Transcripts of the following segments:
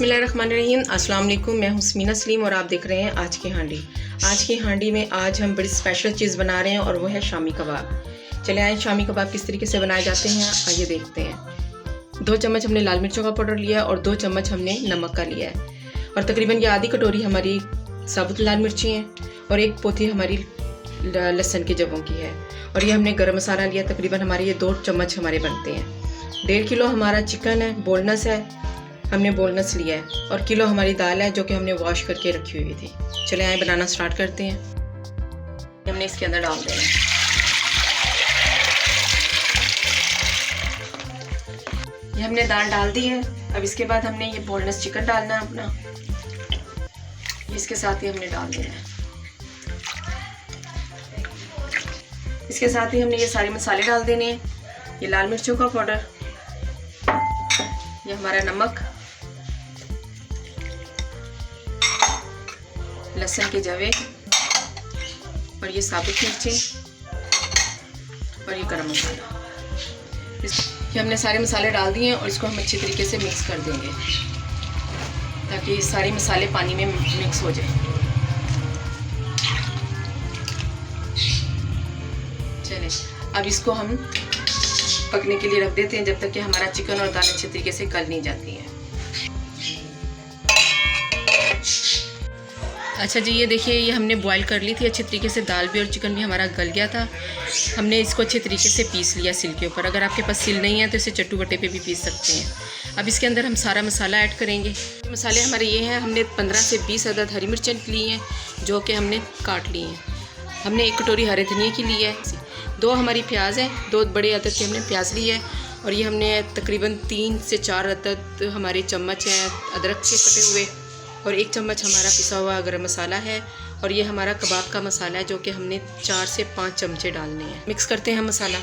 बिस्मिल्लाहिर्रहमानिर्रहीम। अस्सलाम वालेकुम। मैं हूं स्मीना सलीम और आप देख रहे हैं आज की हांडी। आज की हांडी में आज हम बड़ी स्पेशल चीज़ बना रहे हैं और वो है शामी कबाब। चले आए शामी कबाब किस तरीके से बनाए जाते हैं आइए देखते हैं। 2 चम्मच हमने लाल मिर्चों का पाउडर लिया है और 2 चम्मच हमने नमक का लिया है और तकरीबन ये आधी कटोरी हमारी साबुत लाल मिर्ची हैं और 1 पोथी हमारी लहसुन के जवों की है और ये हमने गरम मसाला लिया। तकरीबन हमारे ये 2 चम्मच हमारे बनते हैं। 1.5 किलो हमारा चिकन है, बोनलेस है, हमने बोनलेस लिया है और किलो हमारी दाल है जो कि हमने वॉश करके रखी हुई थी। चले आए बनाना स्टार्ट करते हैं। हमने इसके अंदर डाल देना है। ये हमने दाल डाल दी है। अब इसके बाद हमने ये बोनलेस चिकन डालना है अपना, इसके साथ ही हमने डाल देना है। इसके साथ ही हमने ये सारे मसाले डाल देने हैं। ये लाल मिर्चों का पाउडर, ये हमारा नमक, लहसुन के जवे और ये साबुत मिर्चें और ये गरम मसाला। ये हमने सारे मसाले डाल दिए हैं और इसको हम अच्छे तरीके से मिक्स कर देंगे ताकि ये सारे मसाले पानी में मिक्स हो जाए। चलिए अब इसको हम पकने के लिए रख देते हैं जब तक कि हमारा चिकन और दाल अच्छे तरीके से गल नहीं जाती है। अच्छा जी, ये देखिए ये हमने बॉईल कर ली थी अच्छे तरीके से, दाल भी और चिकन भी हमारा गल गया था। हमने इसको अच्छे तरीके से पीस लिया सिल के ऊपर। अगर आपके पास सिल नहीं है तो इसे चट्टू बट्टे पे भी पीस सकते हैं। अब इसके अंदर हम सारा मसाला ऐड करेंगे। मसाले हमारे ये हैं, हमने 15 से 20 अदद हरी मिर्चें ली हैं जो कि हमने काट ली हैं। हमने 1 कटोरी हरे धनिए की ली है। 2 हमारी प्याज है, 2 बड़े अदद की हमने प्याज ली है और ये हमने तकरीबन 3 से 4 अदद हमारे चम्मच हैं अदरक के कटे हुए और 1 चम्मच हमारा पिसा हुआ गरम मसाला है और ये हमारा कबाब का मसाला है जो कि हमने 4 से 5 चमचे डालने हैं। मिक्स करते हैं हम मसाला।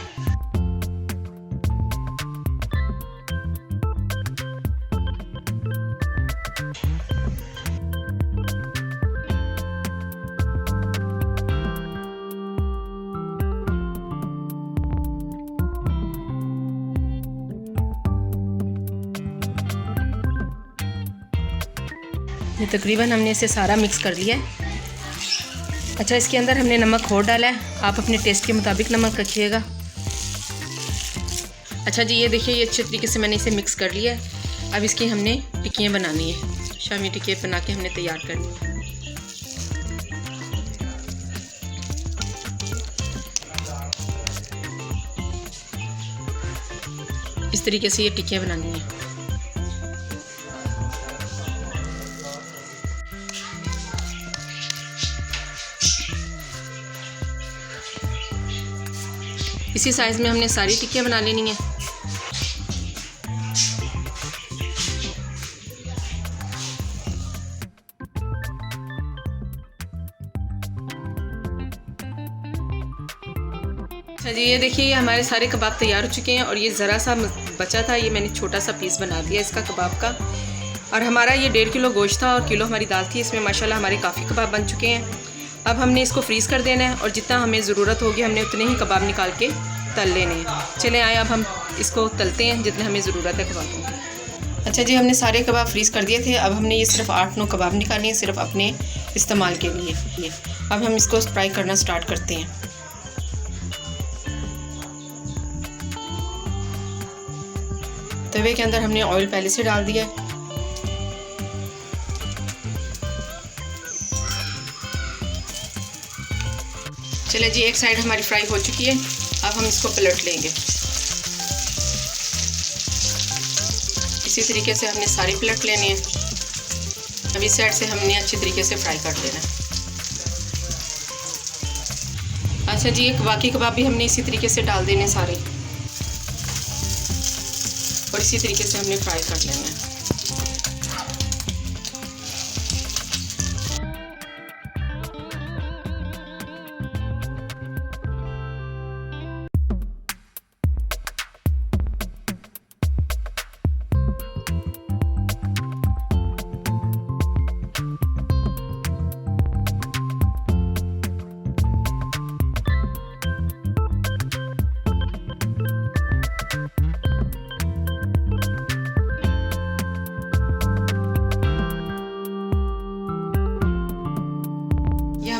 ये तकरीबन हमने इसे सारा मिक्स कर लिया है। अच्छा, इसके अंदर हमने नमक और डाला है, आप अपने टेस्ट के मुताबिक नमक रखिएगा। अच्छा जी, ये देखिए ये अच्छे तरीके से मैंने इसे मिक्स कर लिया है। अब इसकी हमने टिक्कियाँ बनानी है, शामी टिक्कियाँ बना के हमने तैयार करनी है। इस तरीके से ये टिक्कियाँ बनानी है। इसी साइज़ में हमने सारी टिक्कियाँ बना लेनी है। अच्छा जी, ये देखिए ये हमारे सारे कबाब तैयार हो चुके हैं और ये ज़रा सा बचा था, ये मैंने छोटा सा पीस बना दिया इसका कबाब का। और हमारा ये 1.5 किलो गोश्त था और किलो हमारी दाल थी। इसमें माशाल्लाह हमारे काफ़ी कबाब बन चुके हैं। अब हमने इसको फ्रीज़ कर देना है और जितना हमें ज़रूरत होगी हमने उतने ही कबाब निकाल के तल लेने हैं। चले आए अब हम इसको तलते हैं जितने हमें ज़रूरत है कबाबों की। अच्छा जी, हमने सारे कबाब फ्रीज़ कर दिए थे। अब हमने ये सिर्फ 8-9 कबाब निकालने हैं सिर्फ अपने इस्तेमाल के लिए। अब हम इसको फ्राई करना स्टार्ट करते हैं। तवे के अंदर हमने ऑयल पहले से डाल दिया है। चले जी, एक साइड हमारी फ्राई हो चुकी है। अब हम इसको पलट लेंगे। इसी तरीके से हमने सारी पलट लेनी है। अब इस साइड से हमने अच्छी तरीके से फ्राई कर लेना है। अच्छा जी, एक बाकी कबाब भी हमने इसी तरीके से डाल देने सारे और इसी तरीके से हमने फ्राई कर लेना है।